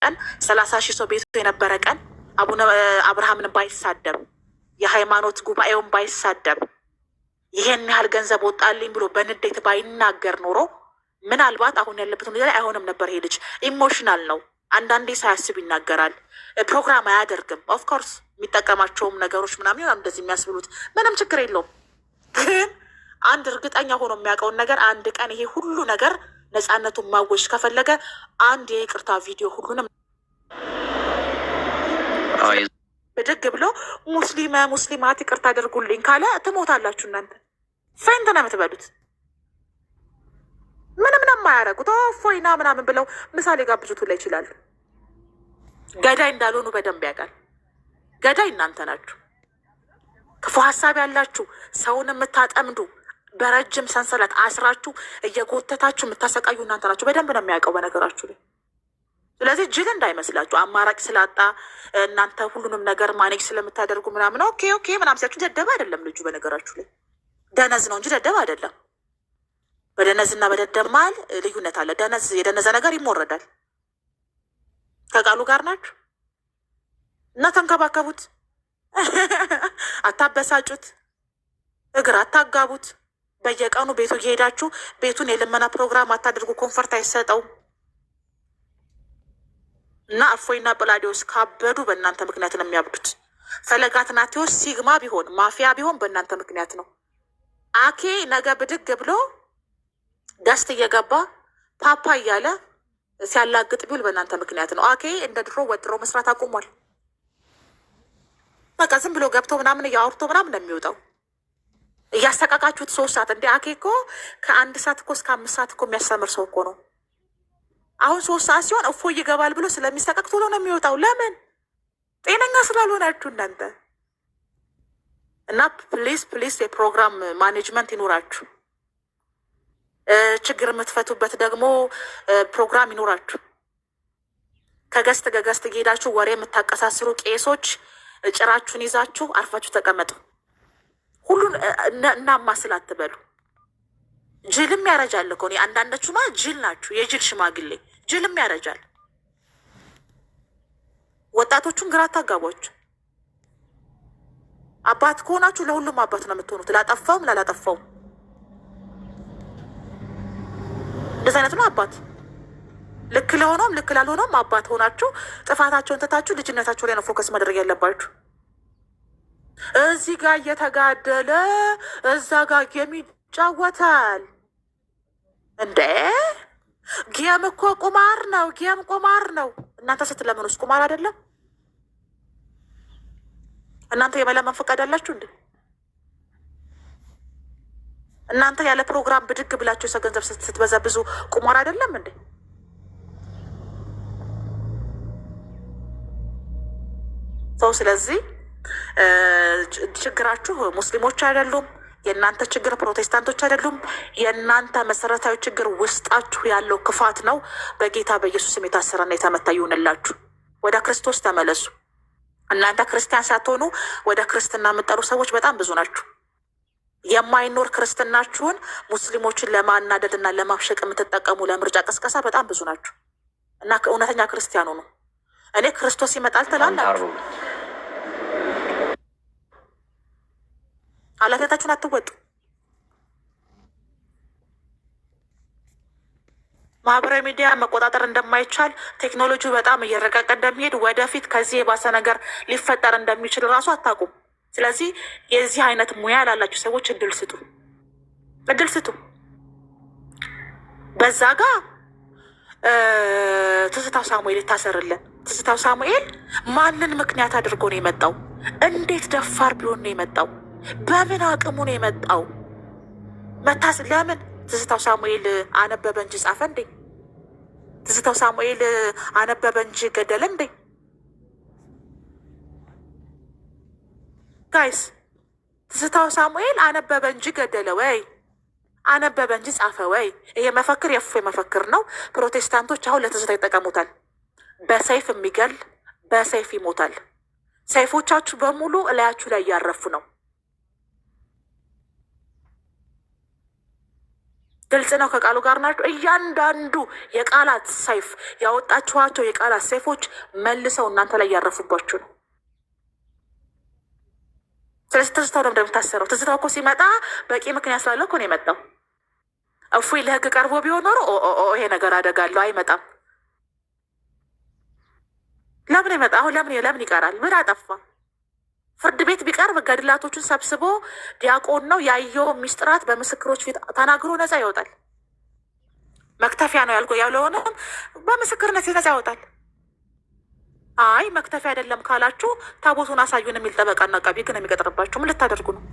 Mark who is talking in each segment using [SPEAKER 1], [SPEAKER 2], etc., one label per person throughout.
[SPEAKER 1] ቀን 30,000 ሰው ቤቱ የነበረ ቀን አቡነ አብርሃምን ባይሳደብ የሃይማኖት ጉባኤውን ባይሳደብ ይሄን ያህል ገንዘብ ወጣልኝ ብሎ በንዴት ባይናገር ኖሮ ምናልባት አሁን ያለበት ሁኔታ ላይ አይሆንም ነበር። ይሄ ልጅ ኢሞሽናል ነው። አንዳንዴ ሳያስብ ይናገራል። ፕሮግራም አያደርግም። ኦፍኮርስ የሚጠቀማቸውም ነገሮች ምናምን እንደዚህ የሚያስብሉት ምንም ችግር የለውም። ግን አንድ እርግጠኛ ሆኖ የሚያውቀውን ነገር አንድ ቀን ይሄ ሁሉ ነገር ነፃነቱን ማወጅ ከፈለገ አንድ የይቅርታ ቪዲዮ ሁሉንም ብድግ ብሎ ሙስሊማት ይቅርታ አድርጉልኝ ካለ ትሞታላችሁ። እናንተ ፌንት ነው የምትበሉት። ምንም ነው የማያደርጉት። ፎይና ምናምን ብለው ምሳሌ ጋብዙት ላይ ይችላሉ። ገዳይ እንዳልሆኑ በደንብ ያውቃል። ገዳይ እናንተ ናችሁ። ክፉ ሀሳብ ያላችሁ ሰውን የምታጠምዱ በረጅም ሰንሰለት አስራችሁ እየጎተታችሁ የምታሰቃዩ እናንተ ናችሁ። በደንብ ነው የሚያውቀው በነገራችሁ ላይ። ስለዚህ ጅል እንዳይመስላችሁ አማራጭ ስላጣ እናንተ ሁሉንም ነገር ማኔጅ ስለምታደርጉ ምናምን ኦኬ ምናምን ሲያችሁ ደደብ አይደለም ልጁ። በነገራችሁ ላይ ደነዝ ነው እንጂ ደደብ አይደለም። በደነዝና በደደብ መሀል ልዩነት አለ። ደነዝ የደነዘ ነገር ይሞረዳል። ከቃሉ ጋር ናችሁ እና ተንከባከቡት። አታበሳጩት። እግር አታጋቡት። በየቀኑ ቤቱ እየሄዳችሁ ቤቱን የልመና ፕሮግራም አታድርጉ። ኮንፈርት አይሰጠውም። እና እፎይና ጵላዲዮስ ካበዱ በእናንተ ምክንያት ነው የሚያብዱት። ፈለገ አትናቴዎስ ሲግማ ቢሆን ማፊያ ቢሆን በእናንተ ምክንያት ነው። አኬ ነገ ብድግ ብሎ ደስት እየገባ ፓፓ እያለ ሲያላግጥ ቢውል በእናንተ ምክንያት ነው። አኬ እንደ ድሮ ወጥሮ መስራት አቁሟል። በቃ ዝም ብሎ ገብቶ ምናምን እያወርቶ ምናምን ነው የሚወጣው። እያሰቃቃችሁት 3 ሰዓት እንደ አኬ እኮ ከ1 ሰዓት እኮ እስከ 5 ሰዓት እኮ የሚያስተምር ሰው እኮ ነው። አሁን 3 ሰዓት ሲሆን እፎይ ይገባል ብሎ ስለሚሰቀቅ ቶሎ ነው የሚወጣው። ለምን? ጤነኛ ስላልሆናችሁ እናንተ። እና ፕሊስ የፕሮግራም ማኔጅመንት ይኖራችሁ። ችግር የምትፈቱበት ደግሞ ፕሮግራም ይኖራችሁ። ከገስት እየሄዳችሁ ወሬ የምታቀሳስሩ ቄሶች ጭራችሁን ይዛችሁ አርፋችሁ ተቀመጡ። ሁሉን እናማ ስላትበሉ። ጅልም ያረጃል እኮ አንዳንዳችሁማ ጅል ናችሁ። የጅል ሽማግሌ ጅልም ያረጃል። ወጣቶቹን ግራ አታጋቧችሁ። አባት ከሆናችሁ ለሁሉም አባት ነው የምትሆኑት። ላጠፋውም ላላጠፋውም እንደዚህ አይነት ነው አባት። ልክ ለሆነውም ልክ ላልሆነውም አባት ሆናችሁ ጥፋታቸውን ትታችሁ ልጅነታቸው ላይ ነው ፎከስ ማድረግ ያለባችሁ። እዚህ ጋር እየተጋደለ እዛ ጋር የሚጫወታል እንዴ? ጌም እኮ ቁማር ነው። ጌም ቁማር ነው። እናንተ ስትለምኑስ ቁማር አይደለም? እናንተ የመለመን ፈቃድ አላችሁ እንዴ? እናንተ ያለ ፕሮግራም ብድግ ብላችሁ የሰው ገንዘብ ስትበዘብዙ ቁማር አይደለም እንዴ? ሰው ስለዚህ ችግራችሁ ሙስሊሞች አይደሉም። የእናንተ ችግር ፕሮቴስታንቶች አይደሉም። የእናንተ መሰረታዊ ችግር ውስጣችሁ ያለው ክፋት ነው። በጌታ በኢየሱስም የታሰረና የተመታ ይሁንላችሁ። ወደ ክርስቶስ ተመለሱ። እናንተ ክርስቲያን ሳትሆኑ ወደ ክርስትና የምጠሩ ሰዎች በጣም ብዙ ናችሁ። የማይኖር ክርስትናችሁን ሙስሊሞችን ለማናደድና ለማብሸቅ የምትጠቀሙ ለምርጫ ቀስቀሳ በጣም ብዙ ናችሁ እና እውነተኛ ክርስቲያኑ ነው። እኔ ክርስቶስ ይመጣል ትላላችሁ። ኃላፊነታችሁን አትወጡ። ማህበራዊ ሚዲያ መቆጣጠር እንደማይቻል ቴክኖሎጂው በጣም እየረቀቀ እንደሚሄድ ወደፊት ከዚህ የባሰ ነገር ሊፈጠር እንደሚችል እራሱ አታውቁም። ስለዚህ የዚህ አይነት ሙያ ላላችሁ ሰዎች እድል ስጡ። በዛ ጋር ትዝታው ሳሙኤል ይታሰርልን። ትዝታው ሳሙኤል ማንን ምክንያት አድርጎ ነው የመጣው? እንዴት ደፋር ቢሆን ነው የመጣው? በምን አቅሙ ነው የመጣው? ለምን ትዝታው ሳሙኤል አነበበ እንጂ ጻፈ እንዴ? ትዝታው ሳሙኤል አነበበ እንጂ ገደለ እንዴ? ጋይስ ትዝታው ሳሙኤል አነበበ እንጂ ገደለ ወይ? አነበበ እንጂ ጻፈ ወይ? ይሄ መፈክር የእፎይ መፈክር ነው። ፕሮቴስታንቶች አሁን ለትዝታ ይጠቀሙታል። በሰይፍ የሚገል በሰይፍ ይሞታል። ሰይፎቻችሁ በሙሉ እላያችሁ ላይ እያረፉ ነው። ግልጽ ነው። ከቃሉ ጋር ናቸው። እያንዳንዱ የቃላት ሰይፍ ያወጣችኋቸው የቃላት ሰይፎች መልሰው እናንተ ላይ ያረፉባችሁ ነው። ስለዚህ ትዝታው ለምን እንደምታሰረው? ትዝታው እኮ ሲመጣ በቂ ምክንያት ስላለው እኮ ነው የመጣው። እፎይ ለህግ ቀርቦ ቢሆን ኖሮ ይሄ ነገር አደጋ አለው አይመጣም። ለምን ይመጣ? አሁን ለምን ይቀራል? ምን አጠፋ? ፍርድ ቤት ቢቀርብ ገድላቶቹን ሰብስቦ ዲያቆን ነው ያየው ሚስጥራት በምስክሮች ፊት ተናግሮ ነፃ ይወጣል። መክተፊያ ነው ያለሆነም በምስክርነት ነፃ ይወጣል። አይ መክተፊያ አይደለም ካላችሁ ታቦቱን አሳዩን የሚል ጠበቃና አቃቤ ግን የሚቀጥርባችሁ ምን ልታደርጉ ነው?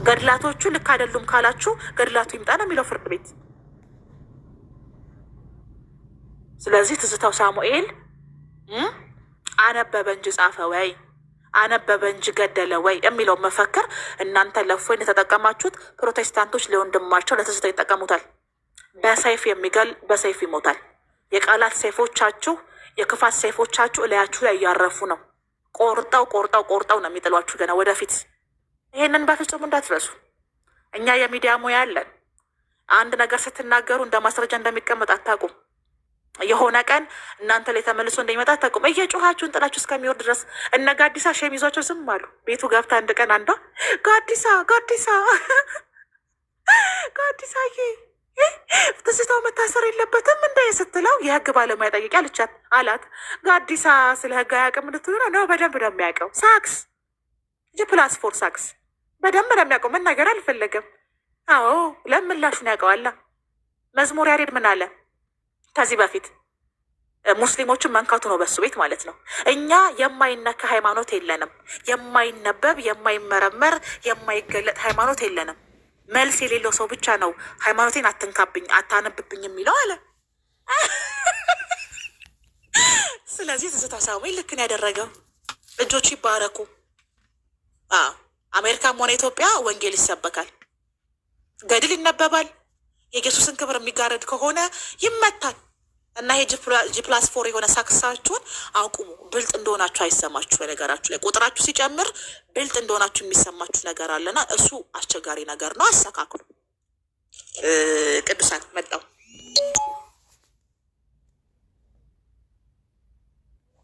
[SPEAKER 1] ገድላቶቹ ልክ አይደሉም ካላችሁ ገድላቱ ይምጣ ነው የሚለው ፍርድ ቤት። ስለዚህ ትዝታው ሳሙኤል አነበበ እንጂ ጻፈ ወይ አነበበ እንጂ ገደለ ወይ የሚለው መፈክር እናንተ ለእፎይን የተጠቀማችሁት፣ ፕሮቴስታንቶች ለወንድማቸው ለትዝታው ይጠቀሙታል። በሰይፍ የሚገል በሰይፍ ይሞታል። የቃላት ሰይፎቻችሁ የክፋት ሰይፎቻችሁ እላያችሁ ላይ እያረፉ ነው። ቆርጠው ነው የሚጥሏችሁ ገና ወደፊት። ይሄንን በፍጹም እንዳትረሱ። እኛ የሚዲያ ሙያ አለን። አንድ ነገር ስትናገሩ እንደ ማስረጃ እንደሚቀመጥ አታውቁም። የሆነ ቀን እናንተ ላይ ተመልሶ እንደሚመጣ አታውቁም። እየጮኻችሁን ጥላችሁ እስከሚወርድ ድረስ እነ ጋዲሳ ሸም ይዟቸው ዝም አሉ። ቤቱ ገብታ አንድ ቀን አንዷ ጋዲሳዬ ትዝታው መታሰር የለበትም እንደ ስትለው የህግ ባለሙያ ጠይቂ አላት። ጋዲሳ ስለ ህግ አያውቅም እንድትሆነ ነው። በደንብ ነው የሚያውቀው። ሳክስ +4 ሳክስ በደንብ ነው የሚያውቀው። መናገር አልፈለገም። አዎ ለምላሹን ያውቀዋላ። መዝሙር ያሬድ ምን አለ ከዚህ በፊት? ሙስሊሞችን መንካቱ ነው በሱ ቤት ማለት ነው። እኛ የማይነካ ሃይማኖት የለንም። የማይነበብ የማይመረመር የማይገለጥ ሃይማኖት የለንም። መልስ የሌለው ሰው ብቻ ነው ሃይማኖቴን አትንካብኝ አታነብብኝ የሚለው አለ። ስለዚህ ትዝታው ሳሙኤል ልክ ነው ያደረገው። እጆቹ ይባረኩ። አሜሪካም ሆነ ኢትዮጵያ ወንጌል ይሰበካል፣ ገድል ይነበባል። የኢየሱስን ክብር የሚጋረድ ከሆነ ይመታል። እና ይሄ +4 የሆነ ሳክሳችሁን አቁሙ። ብልጥ እንደሆናችሁ አይሰማችሁ። በነገራችሁ ላይ ቁጥራችሁ ሲጨምር ብልጥ እንደሆናችሁ የሚሰማችሁ ነገር አለና እሱ አስቸጋሪ ነገር ነው። አስተካክሉ። ቅዱሳን መጣው